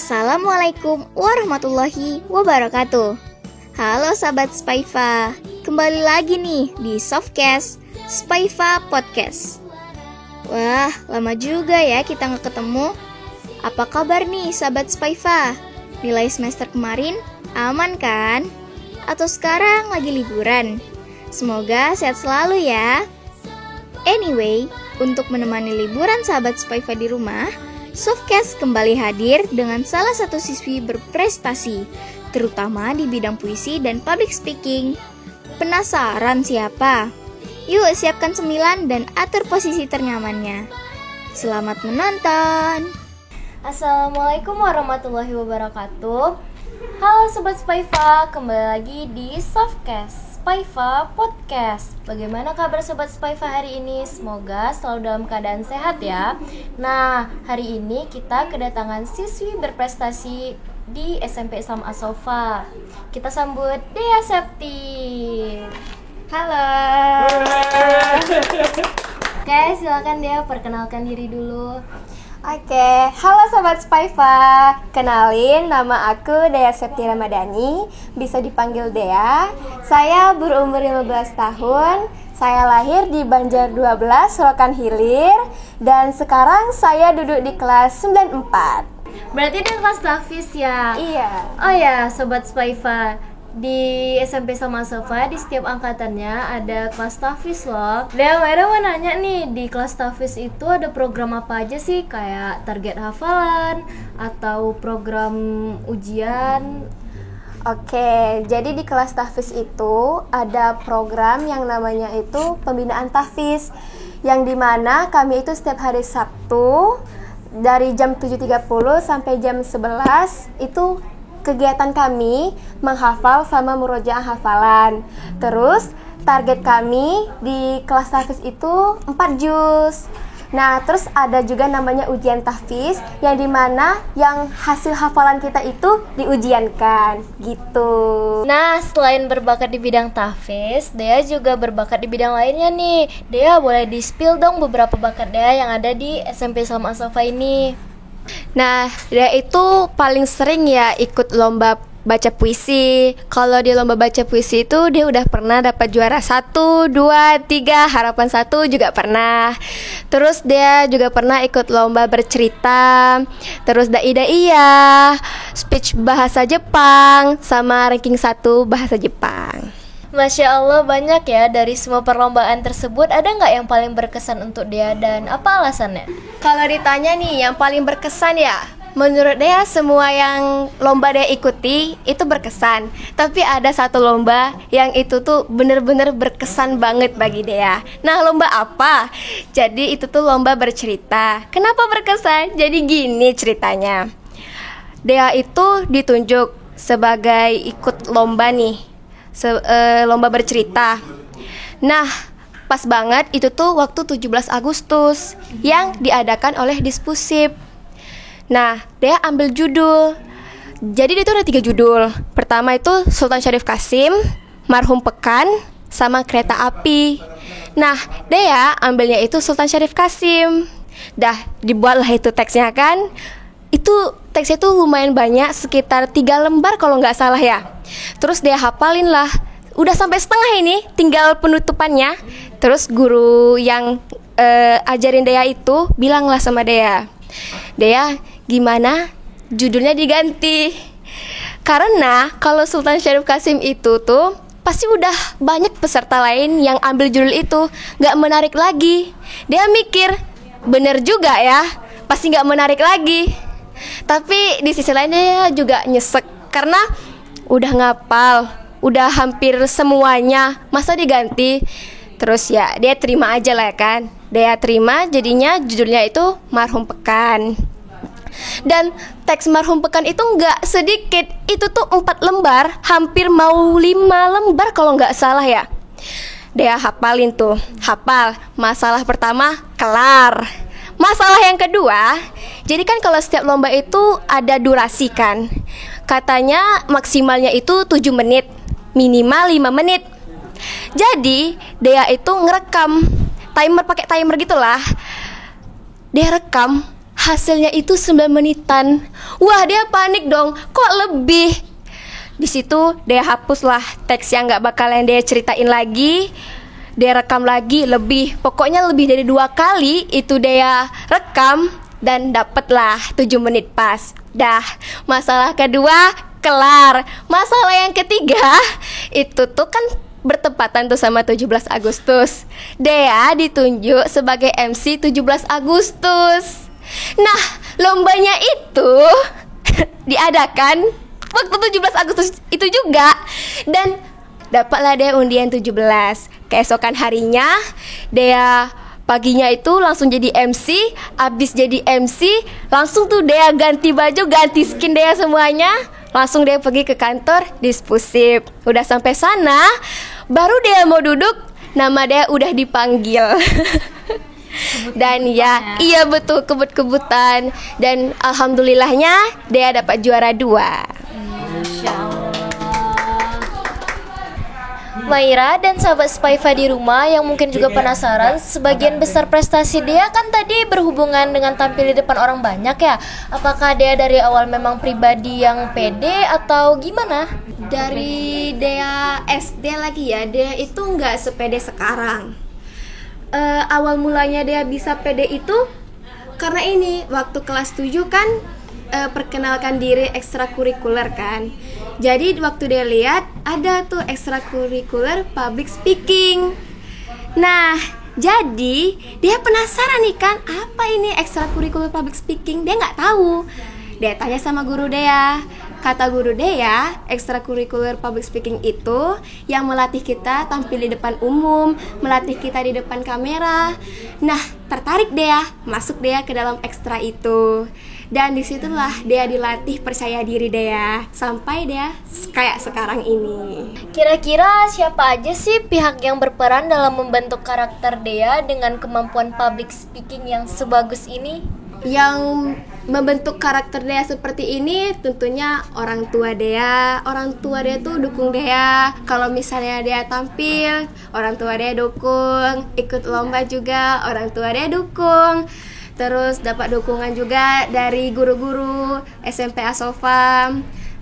Assalamualaikum warahmatullahi wabarakatuh. Halo sahabat Spaifa, kembali lagi nih di Softcast Spaifa Podcast. Wah, lama juga ya kita nggak ketemu. Apa kabar nih sahabat Spaifa? Nilai semester kemarin aman kan? Atau sekarang lagi liburan? Semoga sehat selalu ya. Anyway, untuk menemani liburan sahabat Spaifa di rumah, Softcast kembali hadir dengan salah satu siswi berprestasi, terutama di bidang puisi dan public speaking. Penasaran siapa? Yuk siapkan cemilan dan atur posisi ternyamannya. Selamat menonton. Assalamualaikum warahmatullahi wabarakatuh. Halo Sobat Spaifa, kembali lagi di Softcast Spaifa Podcast. Bagaimana kabar Sobat Spaifa hari ini? Semoga selalu dalam keadaan sehat ya. Nah, hari ini kita kedatangan siswi berprestasi di SMP Islam As-Sofa. Kita sambut Dea Septi. Halo. Oke, silakan Dea perkenalkan diri dulu. Oke, halo Sobat Spaifa. Kenalin, nama aku Dea Septi Ramadhani, bisa dipanggil Dea. Saya berumur 15 tahun. Saya lahir di Banjar 12, Rokan Hilir, dan sekarang saya duduk di kelas 94. Berarti dia kelas tahfiz ya? Iya. Oh ya, Sobat Spaifa, di SMP Islam As-Sofa di setiap angkatannya ada kelas tahfiz loh. Dan Mera mau nanya nih, di kelas tahfiz itu ada program apa aja sih? Kayak target hafalan atau program ujian? Oke, jadi di kelas tahfiz itu ada program yang namanya itu pembinaan tahfiz, yang dimana kami itu setiap hari Sabtu dari jam 7.30 sampai jam 11 itu kegiatan kami menghafal sama murojaah hafalan. Terus target kami di kelas tahfiz itu 4 juz. Nah, terus ada juga namanya ujian tahfiz, yang dimana yang hasil hafalan kita itu diujiankan gitu. Nah, selain berbakat di bidang tahfiz, Dea juga berbakat di bidang lainnya nih. Dea boleh di-spill dong beberapa bakat Dea yang ada di SMP Islam As-Sofa ini. Nah, dia itu paling sering ya ikut lomba baca puisi. Kalau di lomba baca puisi itu dia udah pernah dapat juara 1, 2, 3, harapan 1 juga pernah. Terus dia juga pernah ikut lomba bercerita, terus dai-daiyah, speech bahasa Jepang, sama ranking 1 bahasa Jepang. Masya Allah, banyak ya. Dari semua perlombaan tersebut, ada nggak yang paling berkesan untuk dia dan apa alasannya? Kalau ditanya nih yang paling berkesan ya, menurut Dea semua yang lomba Dea ikuti itu berkesan. Tapi ada satu lomba yang itu tuh bener-bener berkesan banget bagi Dea. Nah, lomba apa? Jadi itu tuh lomba bercerita. Kenapa berkesan? Jadi gini ceritanya. Dea itu ditunjuk sebagai ikut lomba nih, lomba bercerita. Nah, pas banget itu tuh waktu 17 Agustus yang diadakan oleh Dispusip. Nah, Dea ambil judul. Jadi itu ada 3 judul. Pertama itu Sultan Syarif Qasim, Marhum Pekan, sama Kereta Api. Nah, Dea ambilnya itu Sultan Syarif Qasim. Dah dibuatlah itu teksnya kan. Itu teksnya tuh lumayan banyak, sekitar 3 lembar kalau nggak salah ya. Terus Dea hafalin lah. Udah sampai setengah ini, tinggal penutupannya. Terus guru yang ajarin Dea itu bilanglah sama Dea, Dea, gimana judulnya diganti? Karena kalau Sultan Syarif Qasim itu tuh pasti udah banyak peserta lain yang ambil judul itu, nggak menarik lagi. Dea mikir, bener juga ya, pasti nggak menarik lagi. Tapi di sisi lainnya juga nyesek, karena udah ngapal, udah hampir semuanya, masa diganti? Terus ya dia terima aja lah kan. Dia terima, jadinya judulnya itu Marhum Pekan. Dan teks Marhum Pekan itu nggak sedikit, itu tuh 4 lembar, hampir mau 5 lembar kalau nggak salah ya. Dia hafalin tuh, hafal. Masalah pertama kelar. Masalah yang kedua, jadi kan kalau setiap lomba itu ada durasi kan. Katanya maksimalnya itu 7 menit, minimal 5 menit. Jadi Dea itu ngerekam, pakai timer gitulah. Dia rekam hasilnya itu 9 menitan. Wah, dia panik dong, kok lebih? Di situ dia hapuslah teks yang gak bakalan dia ceritain lagi. Dia rekam lagi lebih, pokoknya lebih dari 2 kali itu dia rekam. Dan dapatlah 7 menit pas. Dah, masalah kedua kelar. Masalah yang ketiga itu tuh kan bertepatan tuh sama 17 Agustus. Dea ditunjuk sebagai MC 17 Agustus. Nah, lombanya itu diadakan waktu 17 Agustus itu juga. Dan dapatlah Dea undian 17. Keesokan harinya Dea paginya itu langsung jadi MC. Abis jadi MC langsung tuh Dea ganti baju, ganti skin Dea semuanya. Langsung Dea pergi ke kantor Dispusip. Udah sampai sana baru Dea mau duduk, nama Dea udah dipanggil. Dan ya, iya betul, kebut-kebutan. Dan alhamdulillahnya Dea dapat juara 2. Masya Allah. Maira dan sahabat Spaifa di rumah yang mungkin juga penasaran, sebagian besar prestasi Dea kan tadi berhubungan dengan tampil di depan orang banyak ya. Apakah Dea dari awal memang pribadi yang pede atau gimana? Dari Dea SD lagi ya, Dea itu nggak sepede sekarang. Awal mulanya Dea bisa pede itu karena ini, waktu kelas 7 kan perkenalkan diri ekstrakurikuler kan. Jadi waktu dia lihat ada tuh ekstrakurikuler public speaking. Nah, jadi dia penasaran nih kan, apa ini ekstrakurikuler public speaking? Dia nggak tahu. Dia tanya sama guru Dea. Kata guru Dea, ekstrakurikuler public speaking itu yang melatih kita tampil di depan umum, melatih kita di depan kamera. Nah, tertarik Dea, masuk Dea ke dalam ekstra itu. Dan disitulah Dea dilatih percaya diri Dea sampai Dea kayak sekarang ini. Kira-kira siapa aja sih pihak yang berperan dalam membentuk karakter Dea dengan kemampuan public speaking yang sebagus ini? Yang membentuk karakter Dea seperti ini tentunya orang tua Dea. Orang tua Dea tuh dukung Dea. Kalau misalnya Dea tampil, orang tua Dea dukung. Ikut lomba juga, orang tua Dea dukung. Terus dapat dukungan juga dari guru-guru SMP Asofa.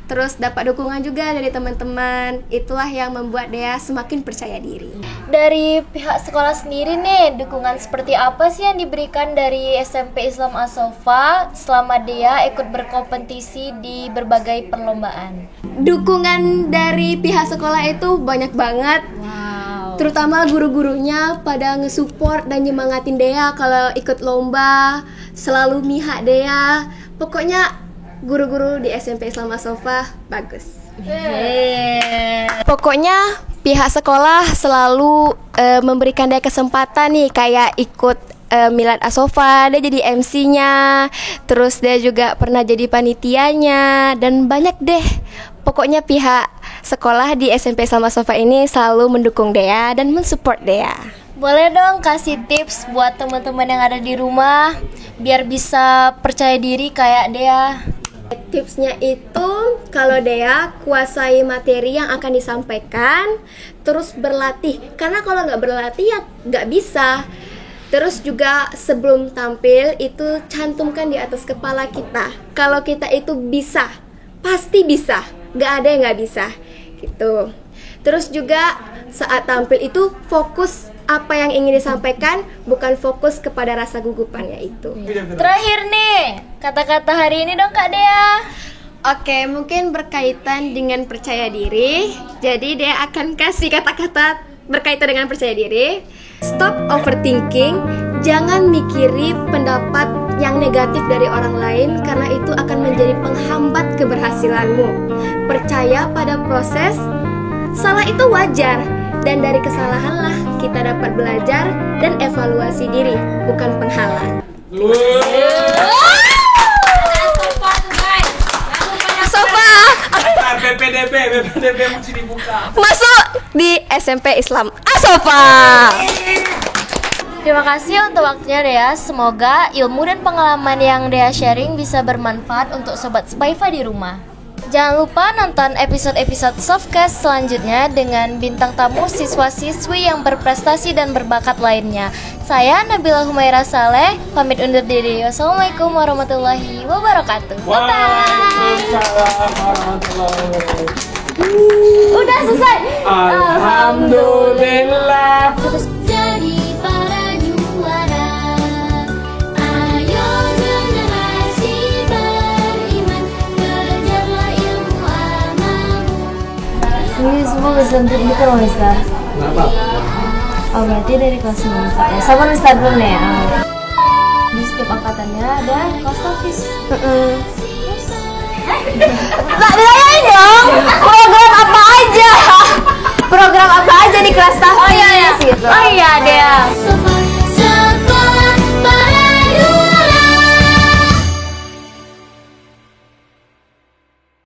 Terus dapat dukungan juga dari teman-teman. Itulah yang membuat Dea semakin percaya diri. Dari pihak sekolah sendiri nih, dukungan seperti apa sih yang diberikan dari SMP Islam Asofa selama Dea ikut berkompetisi di berbagai perlombaan? Dukungan dari pihak sekolah itu banyak banget. Terutama guru-gurunya pada nge-support dan nyemangatin Dea kalau ikut lomba, selalu mihak Dea. Pokoknya guru-guru di SMP Islam Asofa bagus. Pokoknya pihak sekolah selalu memberikan Dea kesempatan nih, kayak ikut Milad Asofa, dia jadi MC-nya. Terus dia juga pernah jadi panitianya. Dan banyak deh. Pokoknya pihak sekolah di SMP Islam Asofa ini selalu mendukung Dea dan mensupport Dea. Boleh dong kasih tips buat teman-teman yang ada di rumah biar bisa percaya diri kayak Dea. Tipsnya itu kalau Dea kuasai materi yang akan disampaikan, terus berlatih. Karena kalau nggak berlatih ya nggak bisa. Terus juga sebelum tampil itu cantumkan di atas kepala kita, kalau kita itu bisa, pasti bisa, nggak ada yang nggak bisa gitu. Terus juga saat tampil itu fokus apa yang ingin disampaikan, bukan fokus kepada rasa gugupannya itu. Terakhir nih, kata-kata hari ini dong Kak Dea. Oke, mungkin berkaitan dengan percaya diri. Jadi Dea akan kasih kata-kata berkaitan dengan percaya diri. Stop overthinking. Jangan mikiri pendapat yang negatif dari orang lain, karena itu akan menjadi penghambat keberhasilanmu. Percaya pada proses. Salah itu wajar, dan dari kesalahanlah kita dapat belajar dan evaluasi diri, bukan penghalang. Sofa BPDB masih dibuka. masuk di SMP Islam Asofa. Terima kasih untuk waktunya Dea. Semoga ilmu dan pengalaman yang Dea sharing bisa bermanfaat untuk Sobat Spaifa di rumah. Jangan lupa nonton episode-episode Softcast selanjutnya dengan bintang tamu siswa-siswi yang berprestasi dan berbakat lainnya. Saya Nabila Humaira Saleh, pamit undur diri. Wassalamualaikum warahmatullahi wabarakatuh. Waalaikumsalam warahmatullahi wabarakatuh. Udah selesai. Alhamdulillah. Jadi para juara, ayo generasi beriman, kejarlah ilmu agamamu. Ini semua bisa bukan Mister. Kenapa? Oh berarti dari kelas 9 ya. Sama Mister dulu nih. Di setiap angkatannya ada kelas tafis. Nggak ditanyain dong, program apa aja? Program apa aja di kelas tafis? Oh iya, Oh iya, Dea. Sofa